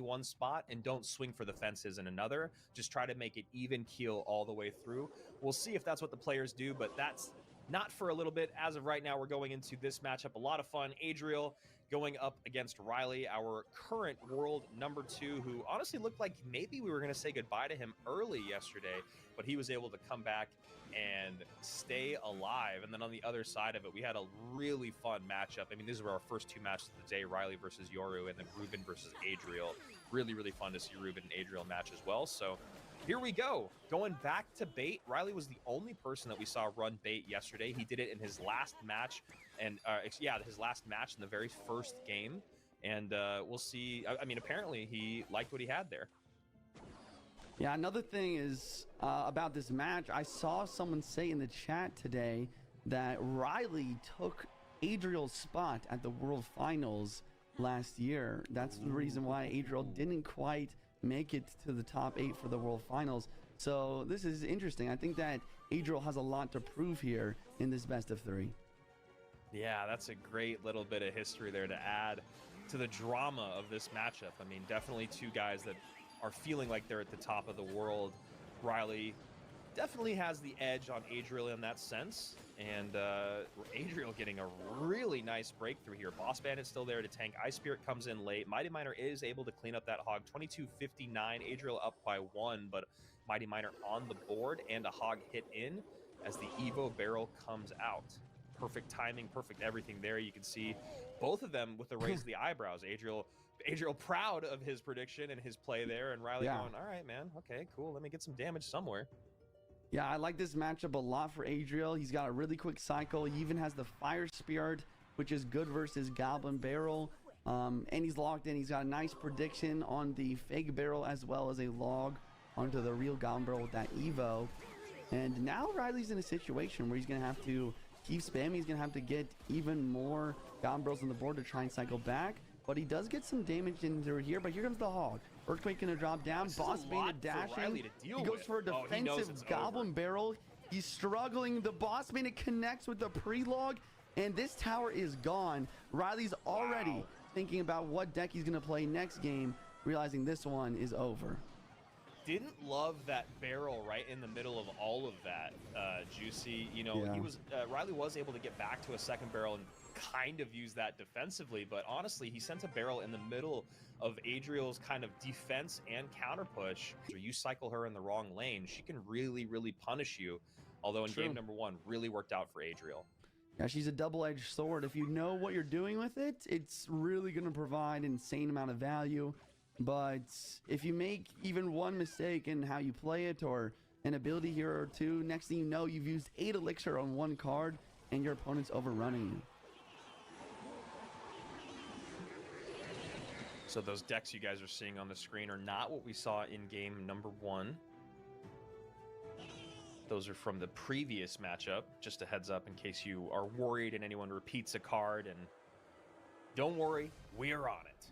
one spot and don't swing for the fences in another. Just try to make it even keel all the way through. We'll see if that's what the players do, but that's not for a little bit. As of right now, we're going into this matchup. A lot of fun. Adriel going up against Ryley, our current world number 2, who honestly looked like maybe we were going to say goodbye to him early yesterday, but he was able to come back and stay alive. And then on the other side of it, we had a really fun matchup. I mean, these were our first 2 matches of the day, Ryley versus Yoru, and then Ruben versus Adriel. Really, really fun to see Ruben and Adriel match as well. So here we go. Going back to bait. Ryley was the only person that we saw run bait yesterday. He did it in his last match, and his last match in the very first game. And we'll see. I mean, apparently he liked what he had there. Yeah, another thing is about this match. I saw someone say in the chat today that Ryley took Adriel's spot at the World Finals last year. That's the reason why Adriel didn't quite make it to the top 8 for the World Finals. So this is interesting. I think that Adriel has a lot to prove here in this best of 3. Yeah, that's a great little bit of history there to add to the drama of this matchup. I mean, definitely 2 guys that are feeling like they're at the top of the world. Ryley definitely has the edge on Adriel in that sense, and Adriel getting a really nice breakthrough here. Boss Bandit's still there to tank. Ice Spirit comes in late. Mighty Miner is able to clean up that hog. 22-59. Adriel up by 1, but Mighty Miner on the board and a hog hit in as the Evo barrel comes out. Perfect timing, perfect everything there. You can see both of them with the raise of the eyebrows. Adriel proud of his prediction and his play there, and Ryley going, all right, man, okay, cool, let me get some damage somewhere. Yeah, I like this matchup a lot for Adriel. He's got a really quick cycle. He even has the Fire Spirit, which is good versus Goblin Barrel. And he's locked in. He's got a nice prediction on the fake barrel as well as a log onto the real Goblin Barrel with that Evo. And now Ryley's in a situation where he's going to have to keep spamming. He's going to have to get even more Goblin Barrels on the board to try and cycle back. But he does get some damage into here. But here comes the hog. Earthquake going to drop down. Boss Bandit dashing. He goes for a defensive Goblin Barrel. He's struggling. The Boss Bandit connects with the pre-log. And this tower is gone. Ryley's already thinking about what deck he's going to play next game, realizing this one is over. Didn't love that barrel right in the middle of all of that, Juicy. You know, he was Ryley was able to get back to a second barrel and kind of use that defensively, but honestly, he sent a barrel in the middle of Adriel's kind of defense and counter push. So you cycle her in the wrong lane, she can really, really punish you. Although in game number 1, really worked out for Adriel. Yeah, she's a double-edged sword. If you know what you're doing with it, it's really going to provide an insane amount of value. But if you make even one mistake in how you play it or an ability here or two, next thing you know, you've used 8 elixir on one card and your opponent's overrunning you. So those decks you guys are seeing on the screen are not what we saw in game number 1. Those are from the previous matchup. Just a heads up in case you are worried and anyone repeats a card. And don't worry, we are on it.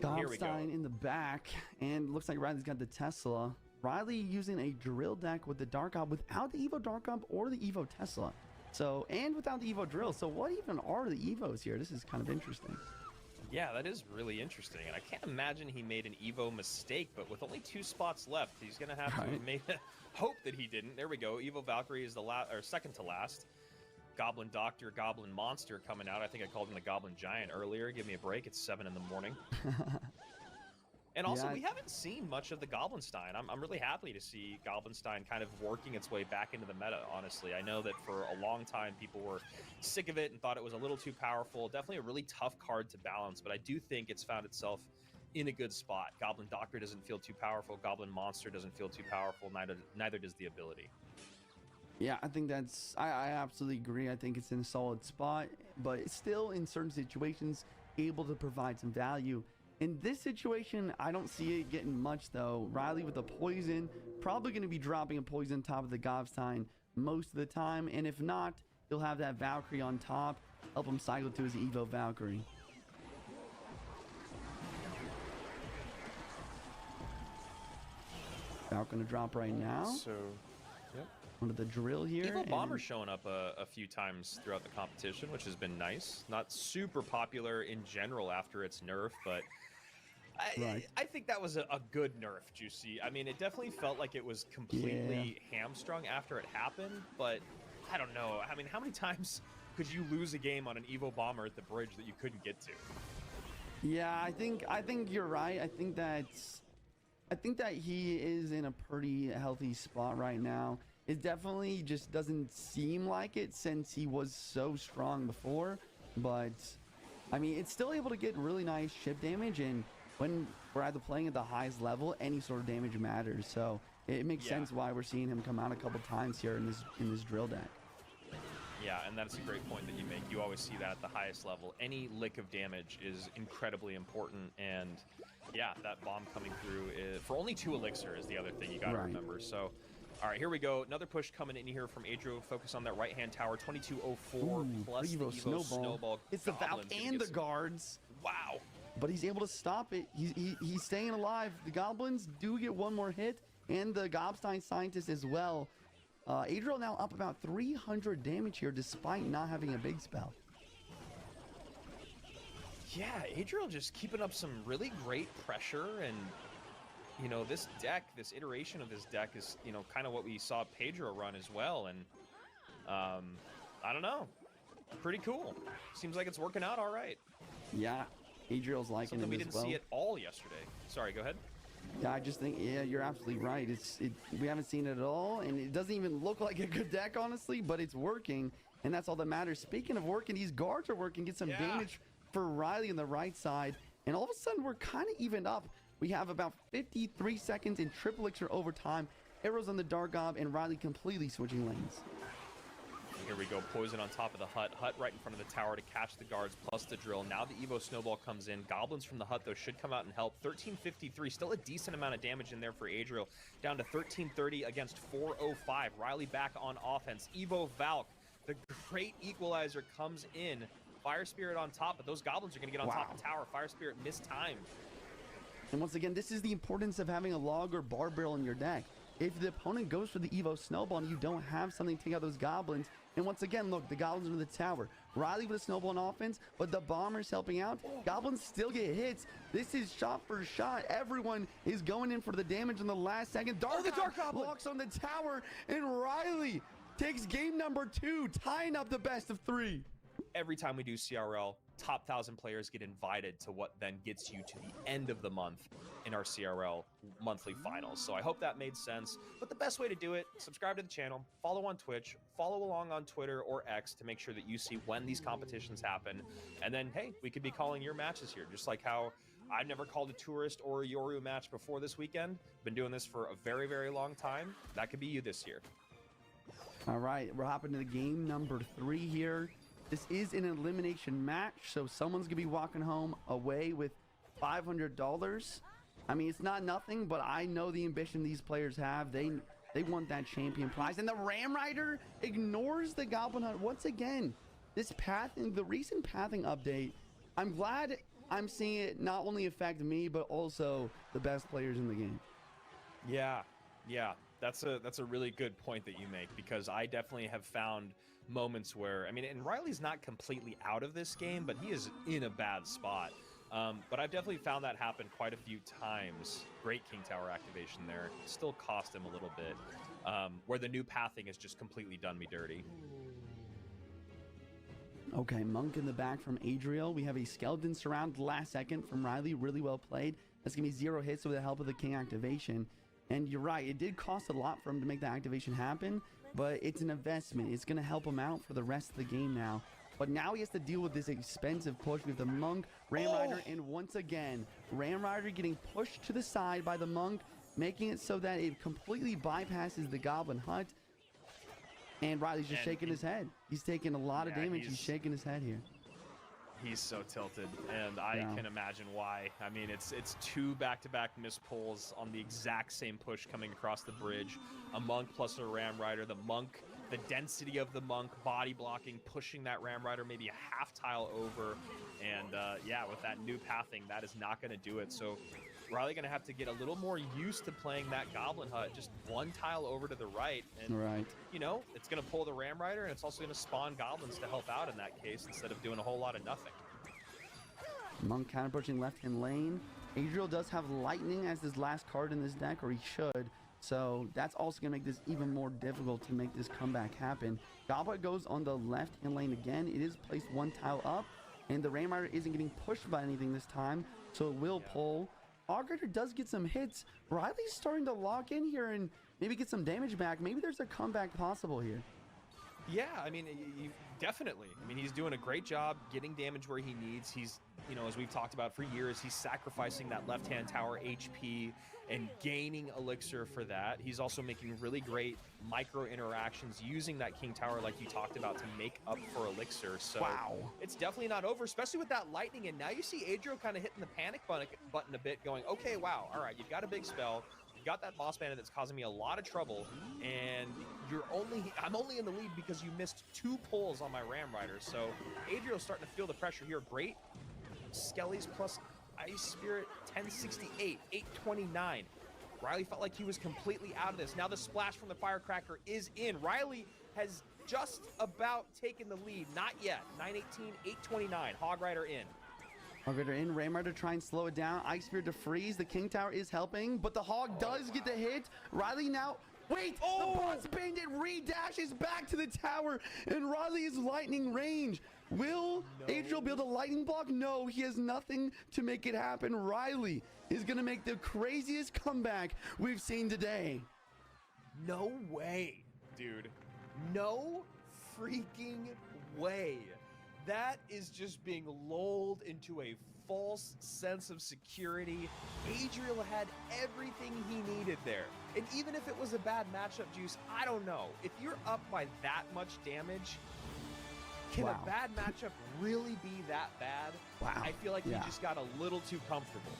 Gobstein in the back, and looks like Ryley's got the Tesla. Ryley using a drill deck with the Dark Op without the Evo Dark Op or the Evo Tesla. So, and without the Evo Drill. So what even are the Evos here? This is kind of interesting. Yeah, that is really interesting. And I can't imagine he made an Evo mistake, but with only 2 spots left, he's going to have to hope that he didn't. There we go. Evo Valkyrie is the second to last. Goblin Doctor, Goblin Monster coming out. I think I called him the Goblin Giant earlier. Give me a break. It's 7 in the morning. And also, we haven't seen much of the Goblinstein. I'm really happy to see Goblinstein kind of working its way back into the meta, honestly. I know that for a long time, people were sick of it and thought it was a little too powerful. Definitely a really tough card to balance, but I do think it's found itself in a good spot. Goblin Doctor doesn't feel too powerful. Goblin Monster doesn't feel too powerful. Neither does the ability. Yeah, I think that's... I absolutely agree. I think it's in a solid spot, but it's still, in certain situations, able to provide some value. In this situation, I don't see it getting much, though. Ryley with the poison, probably going to be dropping a poison on top of the Gobstein most of the time, and if not, he'll have that Valkyrie on top, help him cycle to his Evo Valkyrie. Valkyrie going to drop right now. So, yep. Under the drill here. Evo Bomber's showing up a few times throughout the competition, which has been nice. Not super popular in general after its nerf, but I think that was a good nerf, Juicy. I mean, it definitely felt like it was completely hamstrung after it happened, but I don't know. I mean, how many times could you lose a game on an Evo bomber at the bridge that you couldn't get to? Yeah, I think you're right. I think that he is in a pretty healthy spot right now. It definitely just doesn't seem like it since he was so strong before, but I mean, it's still able to get really nice ship damage, and when we're either playing at the highest level, any sort of damage matters. So it makes sense why we're seeing him come out a couple times here in this drill deck. Yeah, and that's a great point that you make. You always see that at the highest level. Any lick of damage is incredibly important, and yeah, that bomb coming through for only 2 elixir is the other thing you got to remember. So, all right, here we go. Another push coming in here from Adriel. Focus on that right-hand tower. 2204 plus the Evo snowball. It's the Valk and the guards. Wow. But he's able to stop it. He's staying alive. The goblins do get one more hit, and the Gobstein scientist as well. Adriel now up about 300 damage here despite not having a big spell. Yeah, Adriel just keeping up some really great pressure, and you know, this deck, this iteration of this deck is, you know, kind of what we saw Pedro run as well, and I don't know, pretty cool. Seems like it's working out all right. Yeah, Adriel's liking it as well. We didn't see it all yesterday. Sorry, go ahead. Yeah, I just think, yeah, you're absolutely right. We haven't seen it at all, and it doesn't even look like a good deck, honestly, but it's working, and that's all that matters. Speaking of working, these guards are working. Get some damage for Ryley on the right side, and all of a sudden, we're kind of evened up. We have about 53 seconds in triple elixir overtime. Arrows on the Dark Gob, and Ryley completely switching lanes. Here we go, poison on top of the hut. Hut right in front of the tower to catch the guards, plus the drill. Now the Evo snowball comes in. Goblins from the hut, though, should come out and help. 1353, still a decent amount of damage in there for Adriel. Down to 1330 against 405. Ryley back on offense. Evo Valk, the great equalizer, comes in. Fire Spirit on top, but those goblins are going to get on top of the tower. Fire Spirit mistimed. And once again, this is the importance of having a log or bar barrel in your deck. If the opponent goes for the Evo snowball and you don't have something to take out those goblins, and once again, look, the goblins are in the tower. Ryley with a snowball on offense, but the bombers helping out. Goblins still get hits. This is shot for shot. Everyone is going in for the damage in the last second. The Dark Goblin walks on the tower, and Ryley takes game number 2, tying up the best of 3. Every time we do CRL, top 1,000 players get invited to what then gets you to the end of the month in our CRL monthly finals. So I hope that made sense. But the best way to do it, subscribe to the channel, follow on Twitch, follow along on Twitter or X to make sure that you see when these competitions happen. And then, hey, we could be calling your matches here, just like how I've never called a Tourist or a Yoru match before this weekend. Been doing this for a very, very long time. That could be you this year. All right, we're hopping to the game number 3 here. This is an elimination match, so someone's gonna be walking home away with $500. I mean, it's not nothing, but I know the ambition these players have. They want that champion prize, and the Ram Rider ignores the Goblin Hunt once again. This pathing, the recent pathing update, I'm glad I'm seeing it not only affect me, but also the best players in the game. Yeah, that's a really good point that you make, because I definitely have found moments where, I mean, and Ryley's not completely out of this game, but he is in a bad spot. But I've definitely found that happen quite a few times. Great King Tower activation there. Still cost him a little bit, where the new pathing has just completely done me dirty. Okay, Monk in the back from Adriel. We have a Skeleton Surround last second from Ryley. Really well played. That's going to be 0 hits with the help of the King activation. And you're right, it did cost a lot for him to make that activation happen, but it's an investment. It's going to help him out for the rest of the game now. But now he has to deal with this expensive push with the Monk, Ram Rider, and once again, Ram Rider getting pushed to the side by the Monk, making it so that it completely bypasses the Goblin Hut. And Ryley's just shaking his head. He's taking a lot of damage. He's shaking his head here. He's so tilted, and I can imagine why. I mean, it's 2 back-to-back missed pulls on the exact same push coming across the bridge. A Monk plus a Ram Rider. The Monk, the density of the Monk, body blocking, pushing that Ram Rider maybe a half tile over. And yeah, with that new pathing, that is not going to do it. So Ryley going to have to get a little more used to playing that Goblin Hut, just 1 tile over to the right. And, you know, it's going to pull the Ram Rider, and it's also going to spawn Goblins to help out in that case instead of doing a whole lot of nothing. Monk counter pushing left-hand lane. Adriel does have lightning as his last card in this deck, or he should. So that's also going to make this even more difficult to make this comeback happen. Goblin goes on the left-hand lane again. It is placed one tile up, and the Ram Rider isn't getting pushed by anything this time, so it will pull. Hog Rider does get some hits. Ryley's starting to lock in here and maybe get some damage back. Maybe there's a comeback possible here. Yeah, I mean, definitely. I mean, he's doing a great job getting damage where he needs. He's, you know, as we've talked about for years, he's sacrificing that left-hand tower HP and gaining elixir for that. He's also making really great micro interactions using that king tower like you talked about to make up for elixir. So wow, it's definitely not over, especially with that lightning. And now you see Adriel kind of hitting the panic button a bit, going, okay, wow, all right, you've got a big spell. You got that boss bandit that's causing me a lot of trouble, and I'm only in the lead because you missed 2 pulls on my Ram Rider. So Adriel's starting to feel the pressure here. Great Skellies plus Ice Spirit, 1068, 829. Ryley felt like he was completely out of this. Now the splash from the Firecracker is in. Ryley has just about taken the lead. Not yet. 918, 829. Hog Rider in. Hog Rider in. Ram Rider try and slow it down. Ice Spear to freeze. The King Tower is helping, but the Hog does get the hit. Ryley now... Wait! The Boss Bandit re-dashes back to the tower, and Ryley is lightning range. Will Adriel build a lightning block? No, he has nothing to make it happen. Ryley is going to make the craziest comeback we've seen today. No way, dude. No freaking way. That is just being lulled into a false sense of security. Adriel had everything he needed there. And even if it was a bad matchup, Juice, I don't know. If you're up by that much damage, can a bad matchup really be that bad? Wow. I feel like he just got a little too comfortable.